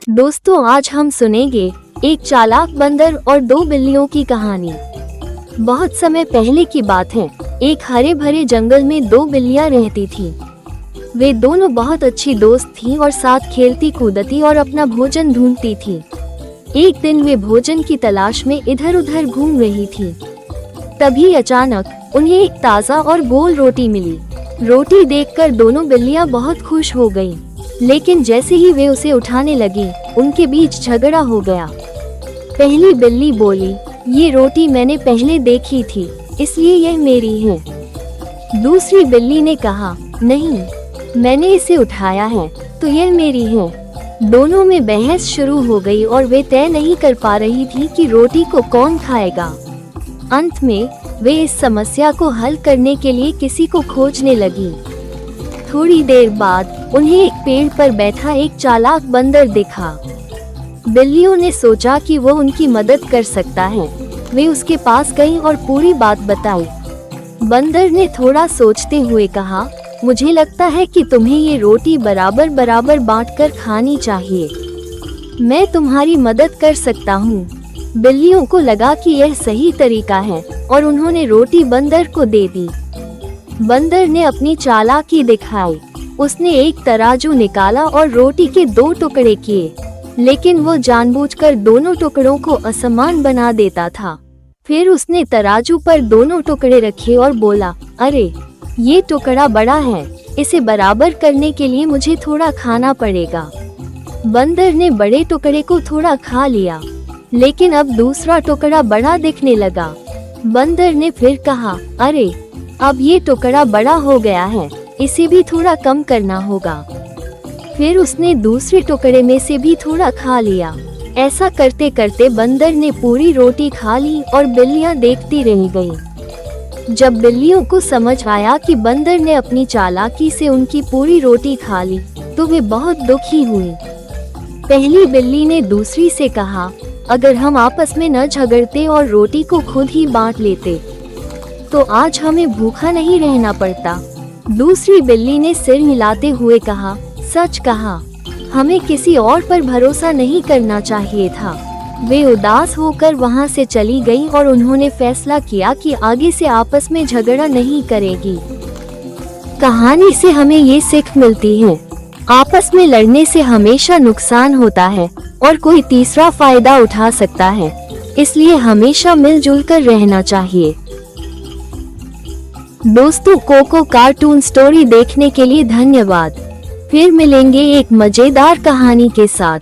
दोस्तों, आज हम सुनेंगे एक चालाक बंदर और दो बिल्लियों की कहानी। बहुत समय पहले की बात है। एक हरे भरे जंगल में दो बिल्लियां रहती थीं। वे दोनों बहुत अच्छी दोस्त थीं और साथ खेलती कूदती और अपना भोजन ढूंढती थीं। एक दिन वे भोजन की तलाश में इधर उधर घूम रही थीं। तभी अचानक उन्हें एक ताज़ा और गोल रोटी मिली। रोटी देखकर दोनों बिल्लियां बहुत खुश हो गईं। लेकिन जैसे ही वे उसे उठाने लगी, उनके बीच झगड़ा हो गया। पहली बिल्ली बोली, ये रोटी मैंने पहले देखी थी, इसलिए यह मेरी है। दूसरी बिल्ली ने कहा, नहीं, मैंने इसे उठाया है, तो यह मेरी है। दोनों में बहस शुरू हो गई और वे तय नहीं कर पा रही थी कि रोटी को कौन खाएगा। अंत में वे इस समस्या को हल करने के लिए किसी को खोजने लगी। थोड़ी देर बाद उन्हें एक पेड़ पर बैठा एक चालाक बंदर दिखा। बिल्लियों ने सोचा कि वो उनकी मदद कर सकता है। वे उसके पास गईं और पूरी बात बताई। बंदर ने थोड़ा सोचते हुए कहा, मुझे लगता है कि तुम्हें ये रोटी बराबर बराबर बांटकर खानी चाहिए। मैं तुम्हारी मदद कर सकता हूँ। बिल्लियों को लगा कि यह सही तरीका है और उन्होंने रोटी बंदर को दे दी। बंदर ने अपनी चालाकी दिखाई। उसने एक तराजू निकाला और रोटी के दो टुकड़े किए, लेकिन वो जानबूझकर दोनों टुकड़ों को असमान बना देता था। फिर उसने तराजू पर दोनों टुकड़े रखे और बोला, अरे, ये टुकड़ा बड़ा है, इसे बराबर करने के लिए मुझे थोड़ा खाना पड़ेगा। बंदर ने बड़े टुकड़े को थोड़ा खा लिया, लेकिन अब दूसरा टुकड़ा बड़ा दिखने लगा। बंदर ने फिर कहा, अरे, अब ये टुकड़ा बड़ा हो गया है, इसे भी थोड़ा कम करना होगा। फिर उसने दूसरे टुकड़े में से भी थोड़ा खा लिया। ऐसा करते करते बंदर ने पूरी रोटी खा ली और बिल्लियां देखती रह गईं। जब बिल्लियों को समझ आया कि बंदर ने अपनी चालाकी से उनकी पूरी रोटी खा ली, तो वे बहुत दुखी हुई। पहली बिल्ली ने दूसरी से कहा, अगर हम आपस में न झगड़ते और रोटी को खुद ही बांट लेते, तो आज हमें भूखा नहीं रहना पड़ता। दूसरी बिल्ली ने सिर हिलाते हुए कहा, सच कहा, हमें किसी और पर भरोसा नहीं करना चाहिए था। वे उदास होकर वहां से चली गईं और उन्होंने फैसला किया कि आगे से आपस में झगड़ा नहीं करेगी। कहानी से हमें ये सीख मिलती है, आपस में लड़ने से हमेशा नुकसान होता है और कोई तीसरा फायदा उठा सकता है। इसलिए हमेशा मिलजुल कर रहना चाहिए। दोस्तों, कोको कार्टून स्टोरी देखने के लिए धन्यवाद। फिर मिलेंगे एक मजेदार कहानी के साथ।